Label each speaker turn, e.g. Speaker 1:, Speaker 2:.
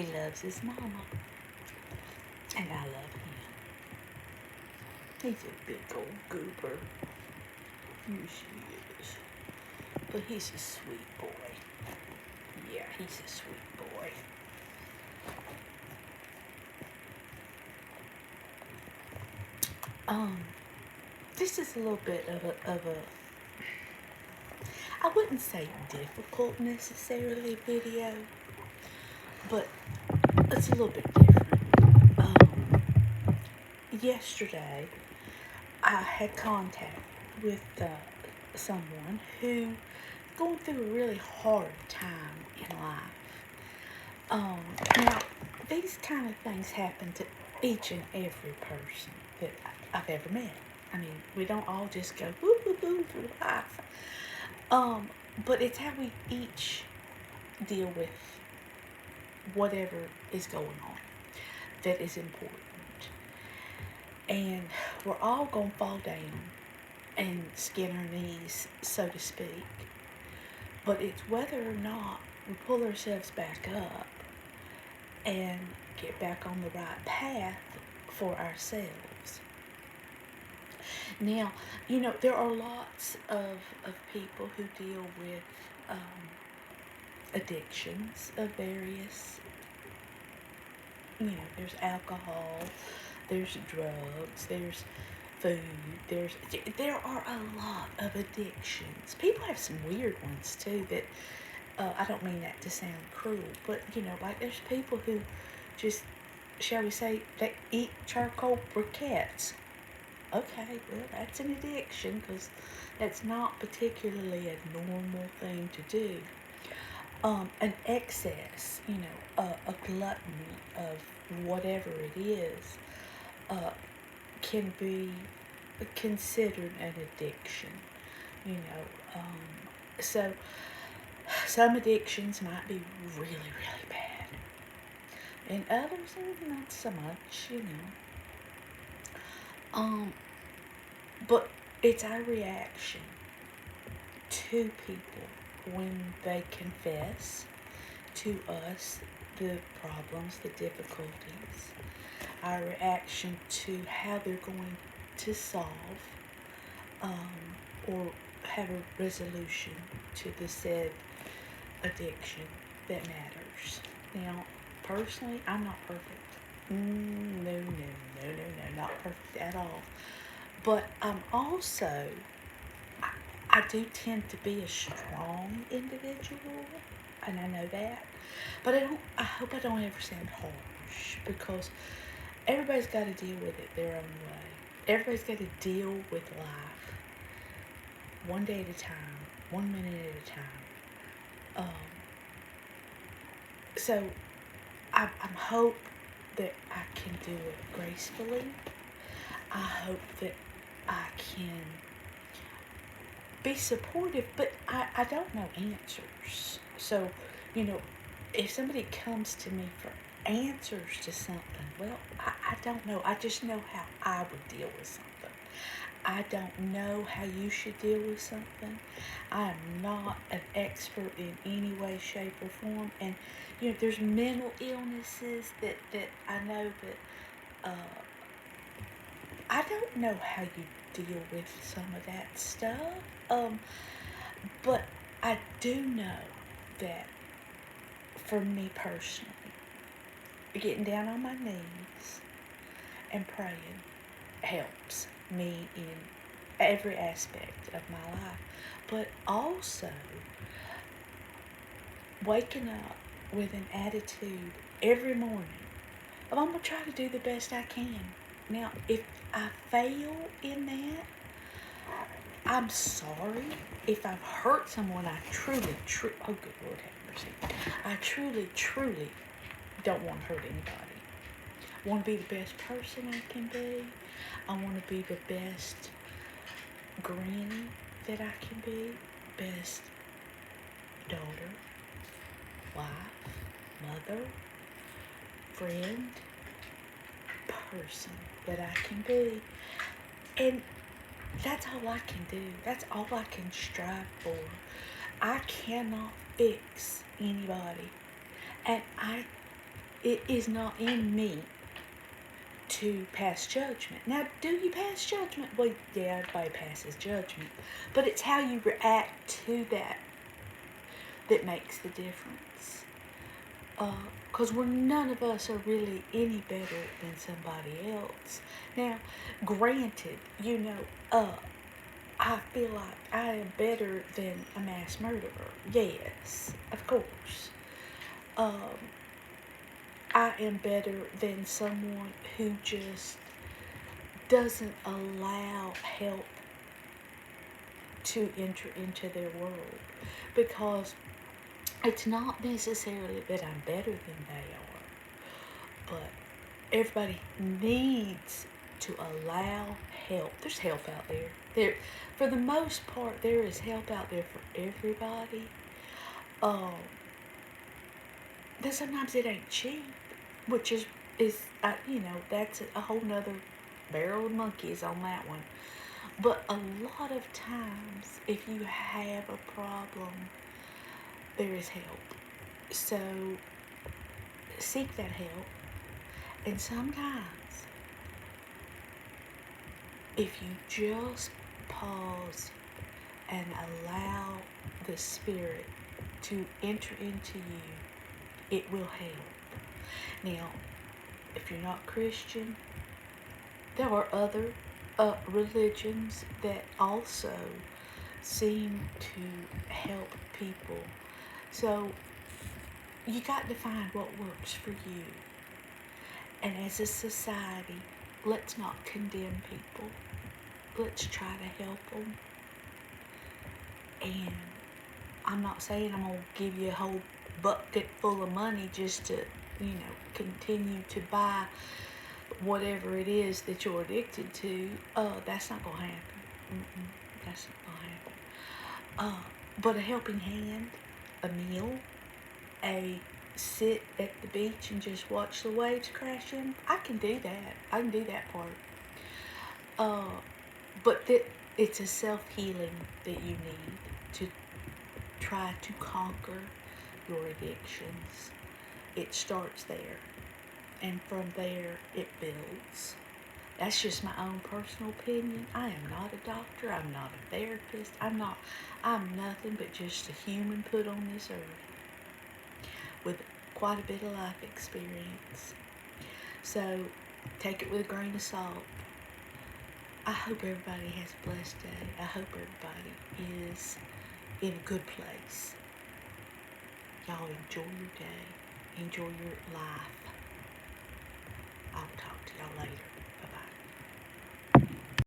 Speaker 1: He loves his mama. And I love him. He's a big old goober. Yes, he is. But he's a sweet boy. Yeah, he's a sweet boy. Um, this is a little bit of a I wouldn't say difficult necessarily video, but it's a little bit different. Yesterday, I had contact with someone who going through a really hard time in life. Now, these kind of things happen to each and every person that I've ever met. I mean, we don't all just go woo woo woo through life. Um, but it's how we each deal with whatever is going on that is important. And we're all gonna fall down and skin our knees, so to speak. But it's whether or not we pull ourselves back up and get back on the right path for ourselves. Now, there are lots of people who deal with addictions of various, there's alcohol, there's drugs, there's food, there are a lot of addictions. People have some weird ones too that, I don't mean that to sound cruel, but like there's people who just, shall we say, they eat charcoal briquettes. Okay, well, that's an addiction because that's not particularly a normal thing to do. An excess, a gluttony of whatever it is, uh, can be considered an addiction, you know. So some addictions might be really, really bad, and others not so much. Um, but it's our reaction to people when they confess to us the problems, the difficulties, our reaction to how they're going to solve, or have a resolution to the said addiction that matters. Now, personally, I'm not perfect. No, no, no, no, no, not perfect at all. But I'm also, I do tend to be a strong individual, and I know that. But I hope I don't ever sound harsh, because everybody's got to deal with it their own way. Everybody's got to deal with life one day at a time, 1 minute at a time. So I hope that I can do it gracefully. I hope that I can be supportive, but I don't know answers. So, if somebody comes to me for answers to something, well, I don't know. I just know how I would deal with something. I don't know how you should deal with something. I am not an expert in any way, shape, or form. And, there's mental illnesses that I know that I don't know how you deal with some of that stuff. But I do know that for me personally, getting down on my knees and praying helps me in every aspect of my life. But also waking up with an attitude every morning of I'm going to try to do the best I can. Now, if I fail in that, I'm sorry. If I've hurt someone, oh good Lord have mercy. I truly, truly don't want to hurt anybody. I want to be the best person I can be. I want to be the best granny that I can be. Best daughter, wife, mother, friend, person that I can be. And that's all I can do. That's all I can strive for. I cannot fix anybody. And I it is not in me to pass judgment. Now, do you pass judgment? Well, yeah, everybody passes judgment. But it's how you react to that that makes the difference. Because we're none of us are really any better than somebody else. Now, granted, I feel like I am better than a mass murderer. Yes, of course. Um, I am better than someone who just doesn't allow help to enter into their world. Because it's not necessarily that I'm better than they are, but everybody needs to allow help. There's help out there. For the most part, there is help out there for everybody. Um, but sometimes it ain't cheap, which that's a whole nother barrel of monkeys on that one. But a lot of times, if you have a problem, there is help. So seek that help. And sometimes, if you just pause and allow the Spirit to enter into you, it will help. Now, if you're not Christian, there are other religions that also seem to help people. So you got to find what works for you. And as a society, let's not condemn people. Let's try to help them. And I'm not saying I'm going to give you a whole bucket full of money just to, continue to buy whatever it is that you're addicted to. That's not going to happen. That's not going to happen. But a helping hand, a meal, a sit at the beach and just watch the waves crash in, I can do that. I can do that part. But it's a self-healing that you need to try to conquer your addictions. It starts there, and from there it builds. That's just my own personal opinion. I am not a doctor. I'm not a therapist. I'm nothing but just a human put on this earth with quite a bit of life experience. So take it with a grain of salt. I hope everybody has a blessed day. I hope everybody is in a good place. Y'all enjoy your day. Enjoy your life.